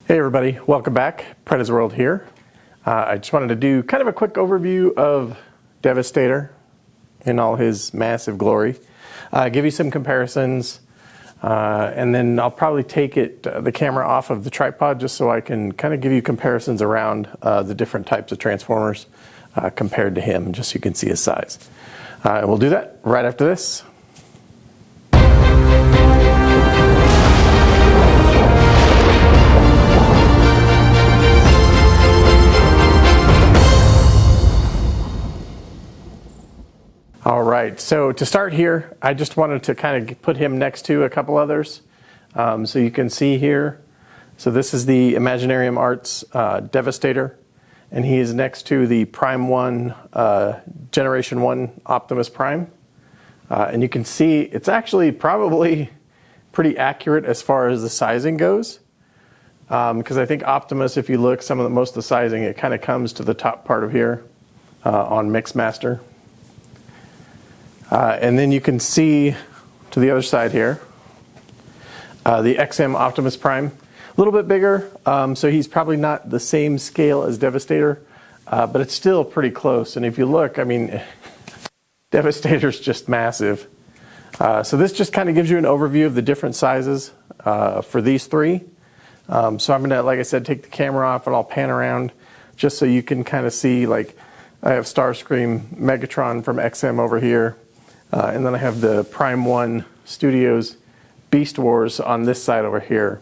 Hey everybody, welcome back. Preda's World here. I just wanted to do kind of a quick overview of Devastator in all his massive glory. Give you some comparisons, and then I'll probably take the camera off of the tripod just so I can kind of give you comparisons around the different types of Transformers compared to him, just so you can see his size. And we'll do that right after this. All right, so to start here, I just wanted to kind of put him next to a couple others. So you can see here, so this is the Imaginarium Arts Devastator, and he is next to the Prime 1, Generation 1 Optimus Prime. And you can see it's actually probably pretty accurate as far as the sizing goes. Because I think Optimus, if you look, most of the sizing, it kind of comes to the top part of here on Mixmaster. And then you can see to the other side here, the XM Optimus Prime, a little bit bigger, so he's probably not the same scale as Devastator, but it's still pretty close. And if you look, I mean, Devastator's just massive. So this just kind of gives you an overview of the different sizes for these three. So I'm gonna, like I said, take the camera off and I'll pan around just so you can kind of see, like, I have Starscream Megatron from XM over here. And then I have the Prime 1 Studios Beast Wars on this side over here.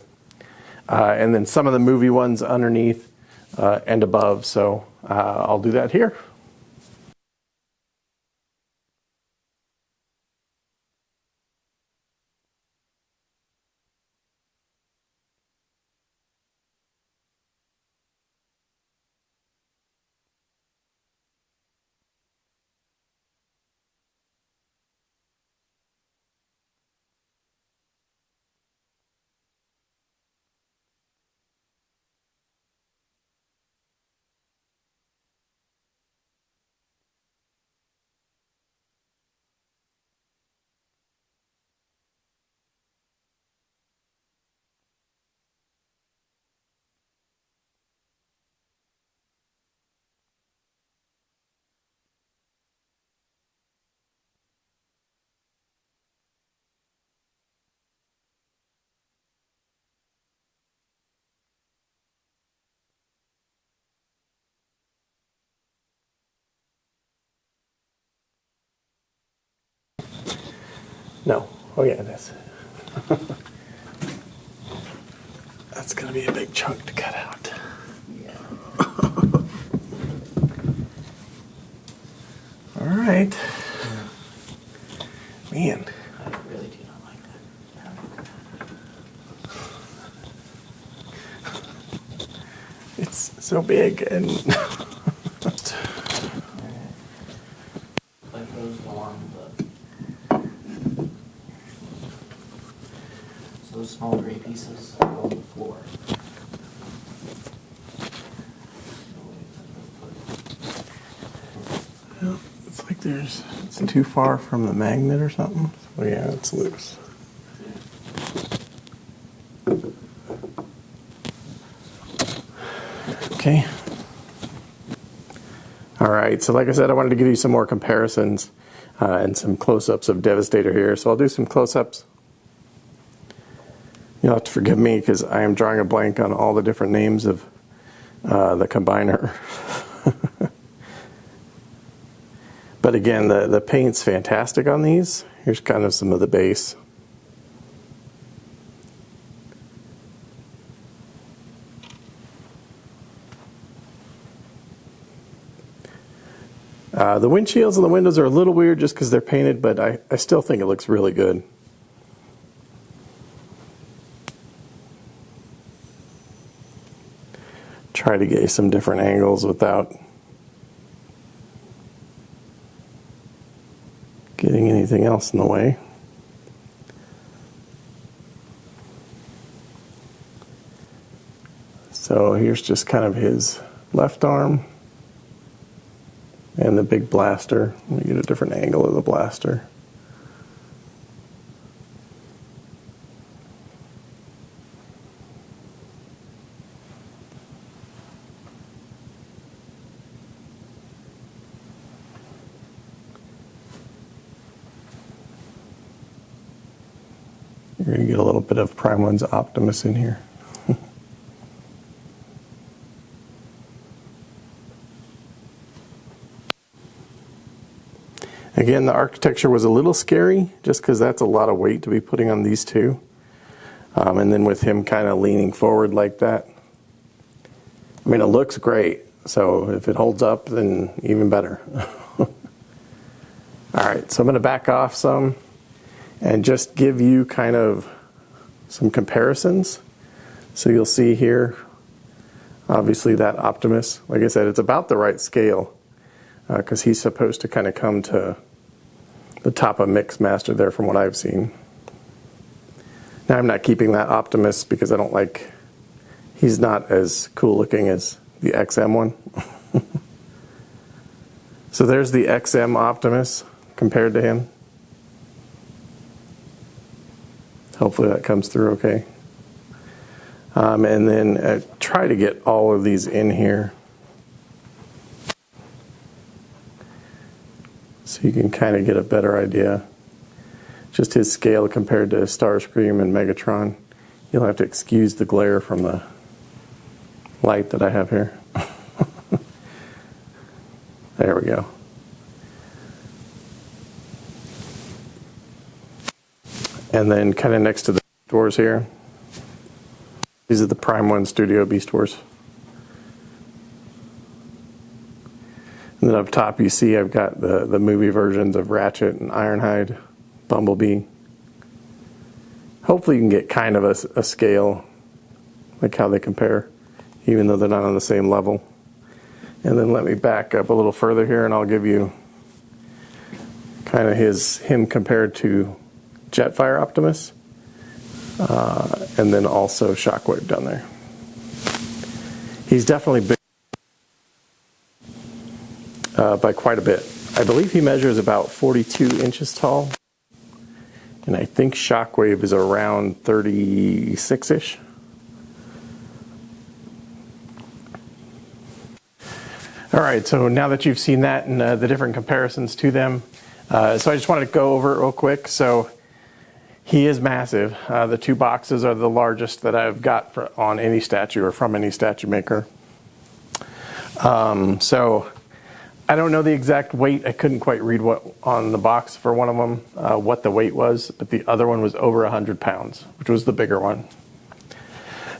And then some of the movie ones underneath and above. So I'll do that here. No. Oh yeah, it is. That's going to be a big chunk to cut out. Yeah. All right. Man. I really do not like that. It's so big and... Like those along the... So those small gray pieces are on the floor. Well, it's like it's too far from the magnet or something. Oh yeah, it's loose. Okay. All right, so like I said, I wanted to give you some more comparisons and some close-ups of Devastator here. So I'll do some close-ups. You'll have to forgive me because I am drawing a blank on all the different names of the combiner. But again, the paint's fantastic on these. Here's kind of some of the base. The windshields and the windows are a little weird just because they're painted, but I still think it looks really good. Try to get you some different angles without getting anything else in the way. So here's just kind of his left arm and the big blaster. We get a different angle of the blaster. You're going to get a little bit of Prime 1's Optimus in here. Again, the architecture was a little scary just because that's a lot of weight to be putting on these two. And then with him kind of leaning forward like that. I mean, it looks great. So if it holds up, then even better. All right, so I'm going to back off some and just give you kind of some comparisons. So you'll see here, obviously that Optimus, like I said, it's about the right scale because he's supposed to kind of come to the top of Mixmaster there from what I've seen. Now I'm not keeping that Optimus because I don't like, he's not as cool looking as the XM one. So there's the XM Optimus compared to him. Hopefully that comes through okay. And then try to get all of these in here so you can kind of get a better idea. Just his scale compared to Starscream and Megatron. You'll have to excuse the glare from the light that I have here. There we go. And then kind of next to the doors here, these are the Prime 1 Studio Beast Wars. And then up top you see I've got the movie versions of Ratchet and Ironhide, Bumblebee. Hopefully you can get kind of a scale, like how they compare, even though they're not on the same level. And then let me back up a little further here and I'll give you kind of him compared to Jetfire Optimus. And then also Shockwave down there. He's definitely big by quite a bit. I believe he measures about 42 inches tall. And I think Shockwave is around 36-ish. All right, so now that you've seen that and the different comparisons to them, so I just wanted to go over it real quick. So he is massive. The two boxes are the largest that I've got on any statue or from any statue maker. So I don't know the exact weight. I couldn't quite read what on the box for one of them, what the weight was, but the other one was over 100 pounds, which was the bigger one.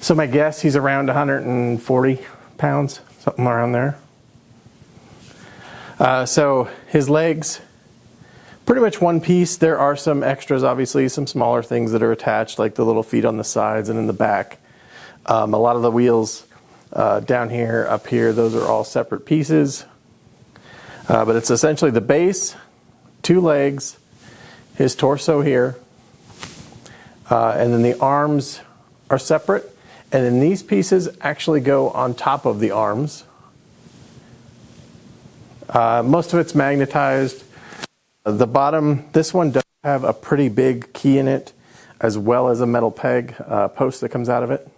So my guess, he's around 140 pounds, something around there. So his legs, pretty much one piece. There are some extras, obviously, some smaller things that are attached, like the little feet on the sides and in the back. A lot of the wheels down here, up here, those are all separate pieces. But it's essentially the base, two legs, his torso here, and then the arms are separate. And then these pieces actually go on top of the arms. Most of it's magnetized. The bottom, this one does have a pretty big key in it, as well as a metal peg post that comes out of it.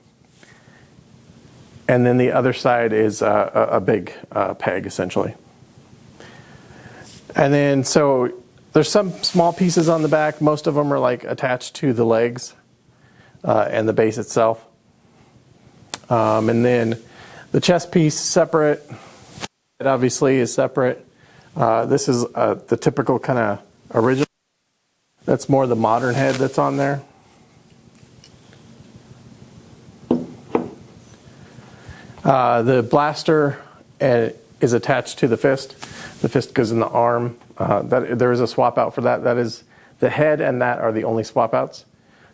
And then the other side is a big peg, essentially. And then, so there's some small pieces on the back. Most of them are like attached to the legs and the base itself. And then the chest piece separate. It obviously is separate. This is the typical kind of original. That's more the modern head that's on there. The blaster is attached to the fist. The fist goes in the arm. There is a swap out for that. That is the head and that are the only swap outs.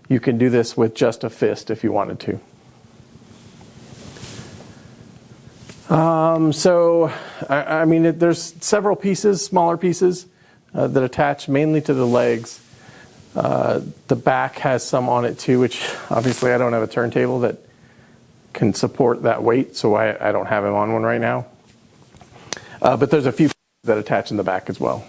You can do this with just a fist if you wanted to. So, I mean, there's several pieces, smaller pieces, that attach mainly to the legs. The back has some on it too, which obviously I don't have a turntable that can support that weight, so I don't have him on one right now. But there's a few pieces that attach in the back as well.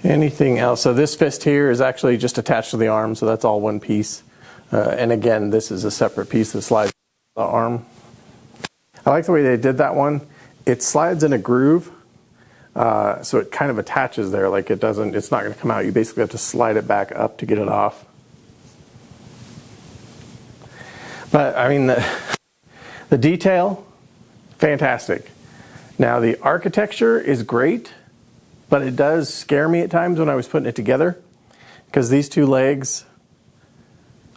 Anything else? So this fist here is actually just attached to the arm, so that's all one piece. And again, this is a separate piece that slides the arm. I like the way they did that one. It slides in a groove, So it kind of attaches there, like it's not going to come out. You basically have to slide it back up to get it off. But I mean, the detail, fantastic. Now the architecture is great, but it does scare me at times when I was putting it together, because these two legs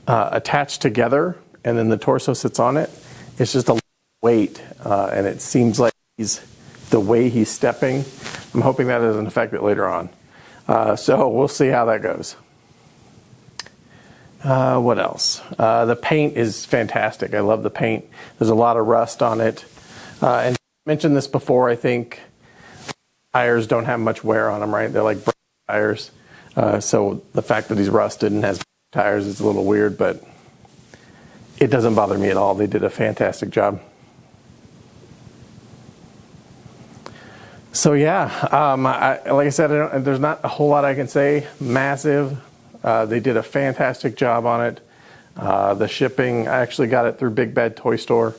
attach together and then the torso sits on it. It's just a weight, and it seems like the way he's stepping. I'm hoping that doesn't affect it later on. So we'll see how that goes. What else? The paint is fantastic. I love the paint. There's a lot of rust on it. And I mentioned this before, I think tires don't have much wear on them, right? They're like brake tires. So the fact that he's rusted and has tires is a little weird, but it doesn't bother me at all. They did a fantastic job. So yeah, like I said, there's not a whole lot I can say. Massive. They did a fantastic job on it. The shipping, I actually got it through Big Bad Toy Store,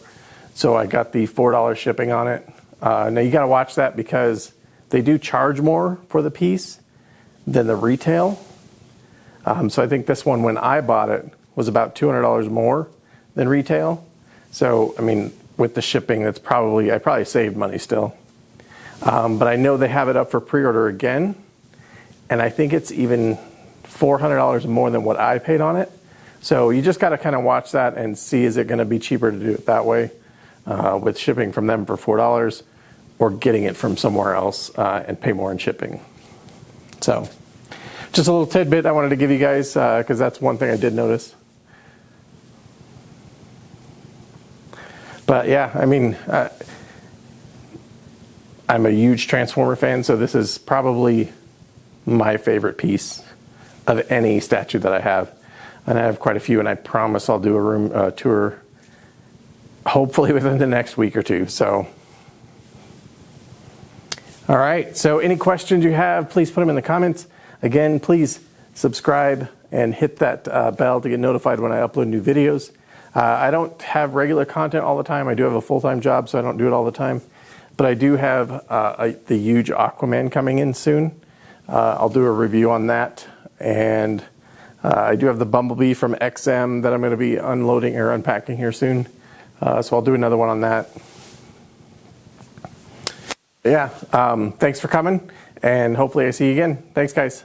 so I got the $4 shipping on it. Now you got to watch that because they do charge more for the piece than the retail. So I think this one, when I bought it, was about $200 more than retail. So I mean, with the shipping, I probably saved money still. But I know they have it up for pre-order again, and I think it's even $400 more than what I paid on it. So you just got to kind of watch that and see, is it going to be cheaper to do it that way with shipping from them for $4, or getting it from somewhere else and pay more in shipping. So just a little tidbit I wanted to give you guys, because that's one thing I did notice. But yeah, I mean, I'm a huge Transformer fan, so this is probably my favorite piece of any statue that I have. And I have quite a few, and I promise I'll do a room tour hopefully within the next week or two. So, all right, so any questions you have, please put them in the comments. Again, please subscribe and hit that bell to get notified when I upload new videos. I don't have regular content all the time. I do have a full-time job, so I don't do it all the time. But I do have the huge Aquaman coming in soon. I'll do a review on that. And I do have the Bumblebee from XM that I'm going to be unloading or unpacking here soon. So I'll do another one on that. Yeah, thanks for coming, and hopefully I see you again. Thanks, guys.